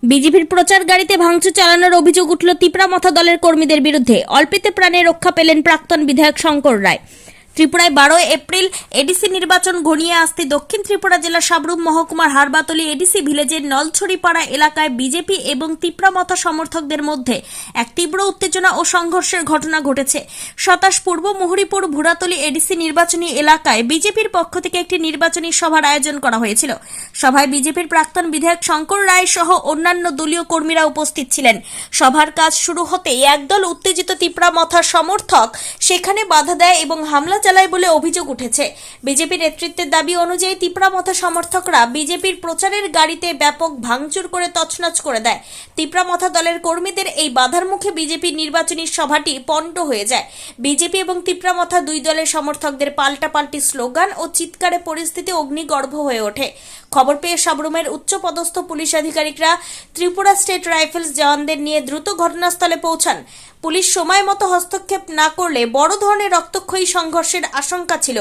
বিজেপির প্রচার গাড়িতে ভাঙচুর চালানোর অভিযোগ উঠল তিপ্রামথা দলের কর্মীদের বিরুদ্ধে। অল্পেতে প্রাণে রক্ষা পেলেন প্রাক্তন বিধায়ক শঙ্কর রায়। ত্রিপুরায় 12 এপ্রিল এডিসি নির্বাচন ঘনিয়ে আসতে দক্ষিণ ত্রিপুরা জেলার সাবরুম মহকুমার হারবাতলি এডিসি ভিলেজের নলছড়িপাড়া এলাকায় বিজেপি এবং তিপ্রামথা সমর্থকদের মধ্যে এক তীব্র উত্তেজনা ও সংঘর্ষের ঘটনা ঘটেছে। 27 পূর্ব মুহুরীপুর ভুরাতলি এডিসি নির্বাচনী এলাকায় বিজেপির পক্ষ থেকে একটি নির্বাচনী সভার আয়োজন করা হয়েছিল। সভায় বিজেপির প্রাক্তন বিধায়ক শঙ্কর রায় সহ অন্যান্য দলীয় কর্মীরা উপস্থিত ছিলেন। সভার কাজ শুরু হতেই একদল উত্তেজিত তিপ্রামথা সমর্থক সেখানে বাধা দেয় এবং হামলা চালায় বলে অভিযোগ উঠেছে। বিজেপি নেতৃত্বের দাবি অনুযায়ী তিপ্রামথা সমর্থকরা বিজেপির প্রচারের গাড়িতে ব্যাপক ভাঙচুর করে তছনছ করে দেয়। তিপ্রামথা দলের কর্মীদের এই বাধার মুখে বিজেপির নির্বাচনী সভাটি পণ্ড হয়ে যায়। বিজেপি এবং তিপ্রামথা দুই দলের সমর্থকদের পাল্টাপাল্টি স্লোগান ও চিৎকারে পরিস্থিতি অগ্নিগর্ভ হয়ে ওঠে। খবর পেয়ে সাবরুমের উচ্চপদস্থ পুলিশ আধিকারিকরা ত্রিপুরা স্টেট রাইফেলস জওয়ানদের নিয়ে দ্রুত ঘটনাস্থলে পৌঁছান। পুলিশ সময় মতো হস্তক্ষেপ না করলে বড় ধরনের রক্তক্ষয়ী সংঘর্ষের আশঙ্কা ছিল।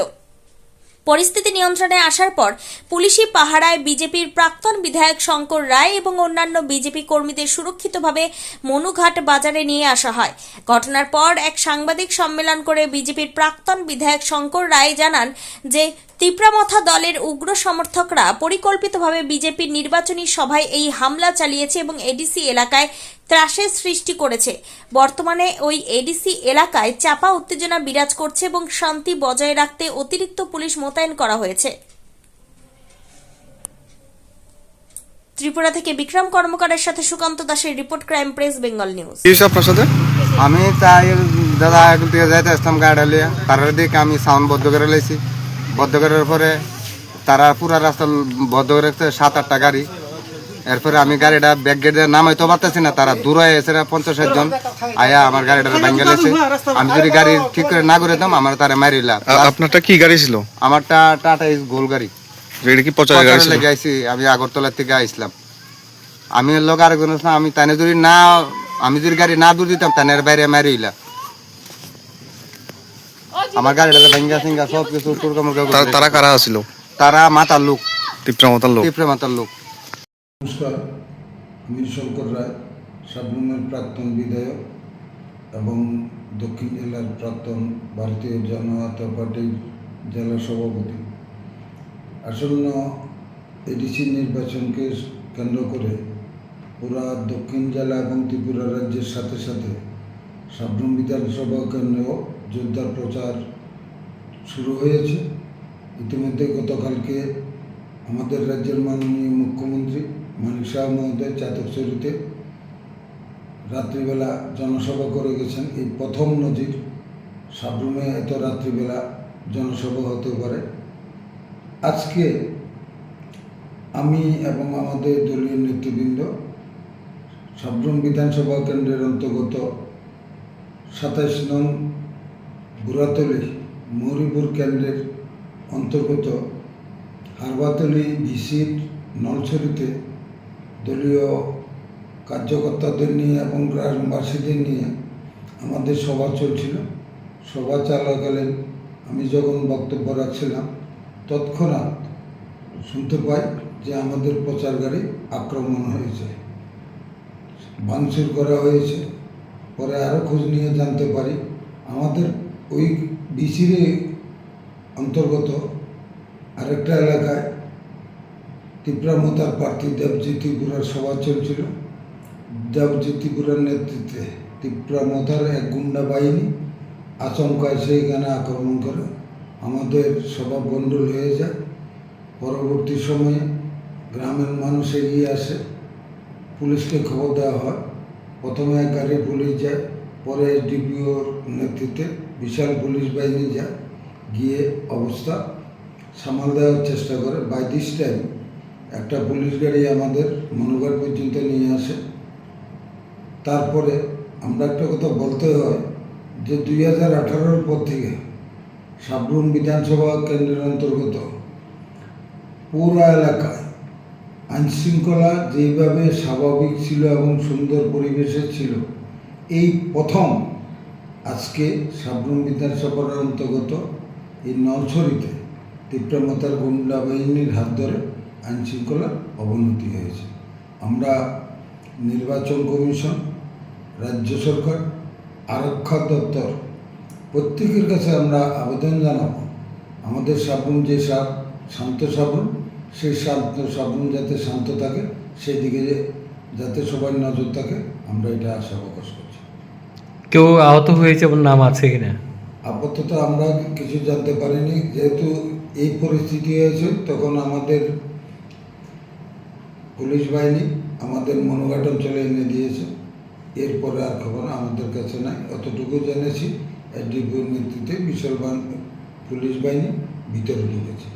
পরিস্থিতি নিয়ন্ত্রণে আসার পর পুলিশি পাহারায় বিজেপির প্রাক্তন বিধায়ক শঙ্কর রায় এবং অন্যান্য বিজেপি কর্মীদের সুরক্ষিতভাবে মনুঘাট বাজারে নিয়ে আসা হয়। ঘটনার পর এক সাংবাদিক সম্মেলন করে বিজেপির প্রাক্তন বিধায়ক শঙ্কর রায় জানান যে তিপ্রামথা দলের উগ্র সমর্থকরা পরিকল্পিতভাবে বিজেপির নির্বাচনী সভায় এই হামলা চালিয়েছে এবং এডিসি এলাকায় ত্রাসের সৃষ্টি করেছে। বর্তমানে ওই এডিসি এলাকায় চাপা উত্তেজনা বিরাজ করছে এবং শান্তি বজায় রাখতে অতিরিক্ত পুলিশ মোতায়েন করা হয়েছে। ত্রিপুরা থেকে বিক্রম কর্মকারের সাথে সুকান্ত দাসের report, crime press, Bengal news. আপনার সাথে আমি তাই দাদা এগুলো থেকে যাইতে আসতাম গাড়ি লিয়ে, তার দিকে আমি সাউন্ড বদ্ধ করে লাইছি। বদ্ধ করার পরে তারা পুরা রাস্তা বদ্ধ করে রাখছে 7-8টা গাড়ি। এরপরে আমি গাড়িটা ব্যাক গেটে নামাইতে পারতেছি না, তারা দূরে এসে 50-60 জন আয়া আমার গাড়িটা ভাঙ্গে লেছে। আমি যদি গাড়ি ঠিক করে না করে দাম আমার তারা মারিলা। আপনারটা কি গাড়ি ছিল? আমারটা টাটা ইস গোল গাড়ি। এটা কি প্রচারের গাড়ি ছিল? লেগে আইছি, আমি আগরতলা থেকে আইছিলাম। আমি লোক আরেকজন আমি তানে যদি না আমি যদি গাড়ি না দূর দিতাম তানের বাইরে মারিলা। আমার গাড়িটা ভাঙ্গা সিঙ্গা সব কিছু তারা কারা ছিল? তারা মাতার লোক, তিপ্রামথার লোক। তিপ্রামথার লোক। নমস্কার, আমি শঙ্কর রায়, সাবরুমের প্রাক্তন বিধায়ক এবং দক্ষিণ জেলার প্রাক্তন ভারতীয় জনতা পার্টির জেলা সভাপতি। আসন্ন এডিসি নির্বাচনকে কেন্দ্র করে পুরা দক্ষিণ জেলা এবং ত্রিপুরা রাজ্যের সাথে সাথে সাবরুম বিধানসভা কেন্দ্রেও জোরদার প্রচার শুরু হয়েছে। ইতিমধ্যে গতকালকে আমাদের রাজ্যের মাননীয় মুখ্যমন্ত্রী মানিক শাহ মহোদয় চাতকচুরিতে রাত্রিবেলা জনসভা করে গেছেন। এই প্রথম নজির সাবরুমে এত রাত্রিবেলা জনসভা হতে পারে। আজকে আমি এবং আমাদের দলীয় নেতৃবৃন্দ সাবরুম বিধানসভা কেন্দ্রের অন্তর্গত 27 নং ভুরাতলি মুহুরীপুর কেন্দ্রের অন্তর্গত হারবাতলি ভিসির নলছড়িতে দলীয় কার্যকর্তাদের নিয়ে এবং গ্রামবাসীদের নিয়ে আমাদের সভা চলছিল। সভা চলাকালীন আমি যখন বক্তব্য রাখছিলাম তৎক্ষণাৎ শুনতে পাই যে আমাদের প্রচার গাড়ি আক্রমণ হয়েছে, ভাঙচুর করা হয়েছে। পরে আরও খোঁজ নিয়ে জানতে পারি আমাদের ওই বিসির অন্তর্গত আরেকটা এলাকায় তিপ্রামথার প্রার্থী দেবজিৎ ত্রিপুরার সভা চলছিল। দেবজিৎ ত্রিপুরার নেতৃত্বে তিপ্রামথার এক গুন্ডা বাহিনী আচমকায় সেইখানে আক্রমণ করে, আমাদের সভা গণ্ডগোল হয়ে যায়। পরবর্তী সময়ে গ্রামের মানুষ এগিয়ে আসে, পুলিশকে খবর দেওয়া হয়। প্রথমে এক গাড়ি পুলিশ যায়, পরে এসডিপিওর নেতৃত্বে বিশাল পুলিশ বাহিনী যায়, গিয়ে অবস্থা সামাল দেওয়ার চেষ্টা করে। বাই দিস টাইম একটা পুলিশ গাড়ি আমাদের মনুঘাট পর্যন্ত নিয়ে আসে। তারপরে আমরা একটা কথা বলতে হয় যে 2018-র পর থেকে সাবরুম বিধানসভা কেন্দ্রের অন্তর্গত পুরা এলাকায় আইনশৃঙ্খলা যেভাবে স্বাভাবিক ছিল এবং সুন্দর পরিবেশে ছিল, এই প্রথম আজকে সাবরুম বিধানসভার অন্তর্গত এই নলছড়িতে তিপ্রামথার গুন্ডা বাহিনীর হাত ধরে আইনশৃঙ্খলার অবনতি হয়েছে। আমরা নির্বাচন কমিশন, রাজ্য সরকার, আরক্ষা দপ্তর প্রত্যেকের কাছে আমরা আবেদন জানাব আমাদের সাবরুম যে শান্ত সাবরুম, সেই শান্ত সাবরুম যাতে শান্ত থাকে, সেই দিকে যাতে সবার নজর থাকে, আমরা এটা আশা প্রকাশ করছি। কেউ আহত হয়েছে এবং নাম আছে কিনা? আপাতত আমরা কিছু জানতে পারিনি, যেহেতু এই পরিস্থিতি হয়েছে তখন আমাদের পুলিশ বাহিনী আমাদের মনোঘাট অঞ্চলে এনে দিয়েছে। এরপরে আর খবর আমাদের কাছে নাই। অতটুকু জেনেছি এসডিপিওর নেতৃত্বে বিশাল পুলিশ বাহিনী ভিতরে ঢুকেছে।